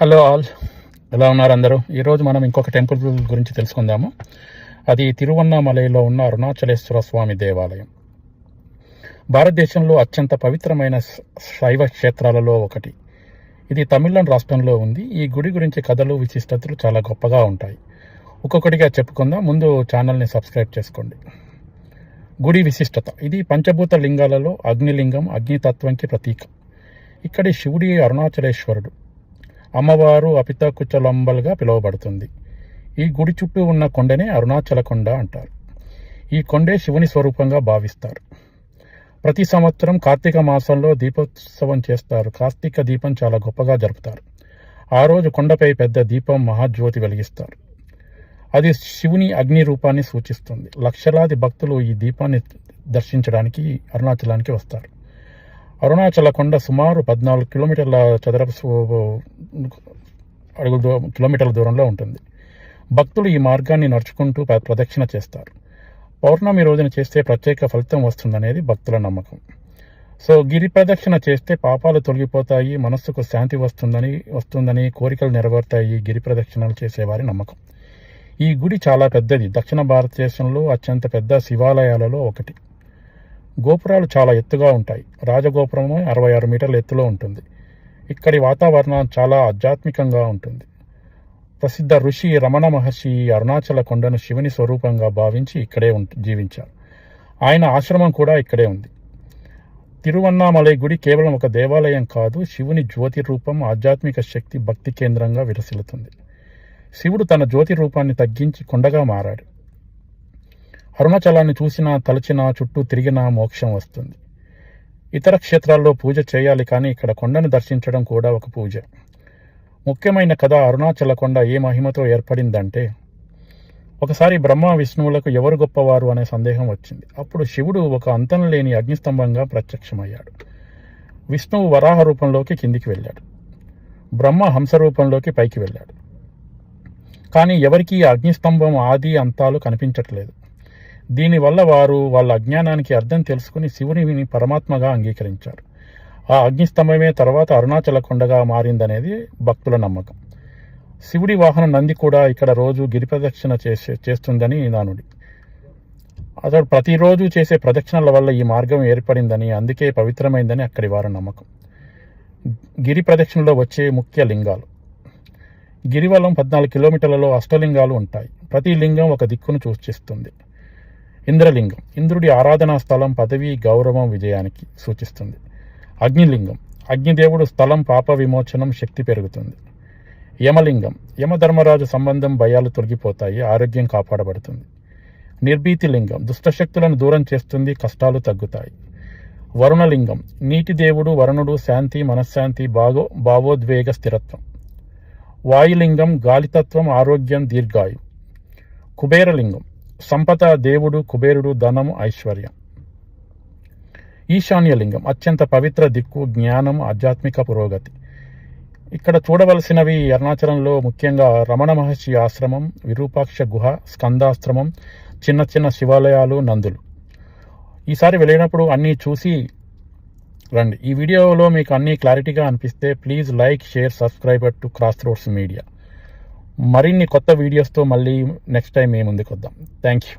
Hello all, ఎలా ఉన్నారు అందరూ? ఈరోజు మనం ఇంకొక టెంపుల్ గురించి తెలుసుకుందాము. అది తిరువన్నామలైలో ఉన్న అరుణాచలేశ్వర స్వామి దేవాలయం. భారతదేశంలో అత్యంత పవిత్రమైన శైవ క్షేత్రాలలో ఒకటి. ఇది తమిళనాడు రాష్ట్రంలో ఉంది. ఈ గుడి గురించి కథలు, విశిష్టతలు చాలా గొప్పగా ఉంటాయి. ఒక్కొక్కటిగా చెప్పుకుందాం. ముందు ఛానల్ని సబ్స్క్రైబ్ చేసుకోండి. గుడి విశిష్టత: ఇది పంచభూత లింగాలలో అగ్నిలింగం, అగ్నితత్వంకి ప్రతీక. ఇక్కడి శివుడి అరుణాచలేశ్వరుడు, అమ్మవారు అపితకుచలంబల్గా పిలువబడుతుంది. ఈ గుడి చుట్టూ ఉన్న కొండనే అరుణాచల కొండ అంటారు. ఈ కొండే శివుని స్వరూపంగా భావిస్తారు. ప్రతి సంవత్సరం కార్తీక మాసంలో దీపోత్సవం చేస్తారు. కార్తీక దీపం చాలా గొప్పగా జరుపుతారు. ఆ రోజు కొండపై పెద్ద దీపం, మహాజ్యోతి వెలిగిస్తారు. అది శివుని అగ్ని రూపాన్ని సూచిస్తుంది. లక్షలాది భక్తులు ఈ దీపాన్ని దర్శించడానికి అరుణాచలానికి వస్తారు. అరుణాచల కొండ సుమారు 14 కిలోమీటర్ల చదరపు కిలోమీటర్ల దూరంలో ఉంటుంది. భక్తులు ఈ మార్గాన్ని నడుచుకుంటూ ప్రదక్షిణ చేస్తారు. పౌర్ణమి రోజున చేస్తే ప్రత్యేక ఫలితం వస్తుందనేది భక్తుల నమ్మకం. సో గిరి ప్రదక్షిణ చేస్తే పాపాలు తొలగిపోతాయి, మనస్సుకు శాంతి వస్తుందని కోరికలు నెరవేరుతాయి గిరి ప్రదక్షిణలు చేసేవారి నమ్మకం. ఈ గుడి చాలా పెద్దది. దక్షిణ భారతదేశంలో అత్యంత పెద్ద శివాలయాలలో ఒకటి. గోపురాలు చాలా ఎత్తుగా ఉంటాయి. రాజగోపురం 66 మీటర్ల ఎత్తులో ఉంటుంది. ఇక్కడి వాతావరణం చాలా ఆధ్యాత్మికంగా ఉంటుంది. ప్రసిద్ధ ఋషి రమణ మహర్షి అరుణాచల కొండను శివుని స్వరూపంగా భావించి ఇక్కడే జీవించారు. ఆయన ఆశ్రమం కూడా ఇక్కడే ఉంది. తిరువన్నామలై గుడి కేవలం ఒక దేవాలయం కాదు, శివుని జ్యోతి రూపం, ఆధ్యాత్మిక శక్తి, భక్తి కేంద్రంగా విలసిల్లుతుంది. శివుడు తన జ్యోతి రూపాన్ని తగ్గించి కొండగా మారాడు. అరుణాచలాన్ని చూసినా, తలచినా, చుట్టూ తిరిగినా మోక్షం వస్తుంది. ఇతర క్షేత్రాల్లో పూజ చేయాలి, కానీ ఇక్కడ కొండను దర్శించడం కూడా ఒక పూజ. ముఖ్యమైన కథ: అరుణాచల కొండ ఏ మహిమతో ఏర్పడిందంటే, ఒకసారి బ్రహ్మ విష్ణువులకు ఎవరు గొప్పవారు అనే సందేహం వచ్చింది. అప్పుడు శివుడు ఒక అంతం లేని అగ్నిస్తంభంగా ప్రత్యక్షమయ్యాడు. విష్ణువు వరాహ రూపంలోకి కిందికి వెళ్ళాడు. బ్రహ్మ హంస రూపంలోకి పైకి వెళ్ళాడు. కానీ ఎవరికీ ఆ అగ్నిస్తంభం ఆది అంతాలు కనిపించట్లేదు. దీనివల్ల వారు వాళ్ళ అజ్ఞానానికి అర్థం తెలుసుకుని శివుని పరమాత్మగా అంగీకరించారు. ఆ అగ్నిస్తంభమే తర్వాత అరుణాచల కొండగా మారిందనేది భక్తుల నమ్మకం. శివుడి వాహనం నంది కూడా ఇక్కడ రోజు గిరి ప్రదక్షిణ చేస్తుందని నానుడి. అతడు ప్రతిరోజు చేసే ప్రదక్షిణల వల్ల ఈ మార్గం ఏర్పడిందని, అందుకే పవిత్రమైందని అక్కడి వారి నమ్మకం. గిరి ప్రదక్షిణలో వచ్చే ముఖ్య లింగాలు: గిరివలం 14 కిలోమీటర్లలో అష్టలింగాలు ఉంటాయి. ప్రతి లింగం ఒక దిక్కును సూచిస్తుంది. ఇంద్రలింగం ఇంద్రుడి ఆరాధనా స్థలం, పదవి, గౌరవం, విజయానికి సూచిస్తుంది. అగ్నిలింగం అగ్నిదేవుడు స్థలం, పాప విమోచనం, శక్తి పెరుగుతుంది. యమలింగం యమధర్మరాజు సంబంధం, భయాలు తొలగిపోతాయి, ఆరోగ్యం కాపాడబడుతుంది. నిర్భీతి లింగం దుష్టశక్తులను దూరం చేస్తుంది, కష్టాలు తగ్గుతాయి. వరుణలింగం నీటి దేవుడు వరుణుడు, శాంతి, మనశ్శాంతి, భావోద్వేగ స్థిరత్వం. వాయులింగం గాలితత్వం, ఆరోగ్యం, దీర్ఘాయు. కుబేరలింగం సంపద దేవుడు, కుబేరుడు, ధనం, ఐశ్వర్యం. ఈశాన్యలింగం అత్యంత పవిత్ర దిక్కు, జ్ఞానం, ఆధ్యాత్మిక పురోగతి. ఇక్కడ చూడవలసినవి అరుణాచలంలో ముఖ్యంగా రమణ మహర్షి ఆశ్రమం, విరూపాక్ష గుహ, స్కందాశ్రమం, చిన్న చిన్న శివాలయాలు, నందులు. ఈసారి వెళ్ళినప్పుడు అన్నీ చూసి రండి. ఈ వీడియోలో మీకు అన్నీ క్లారిటీగా అనిపిస్తే please like, share, subscribe to cross roads media. మరిన్ని కొత్త వీడియోస్తో మళ్ళీ నెక్స్ట్ టైం మీ ముందుకు వద్దాం. Thank you.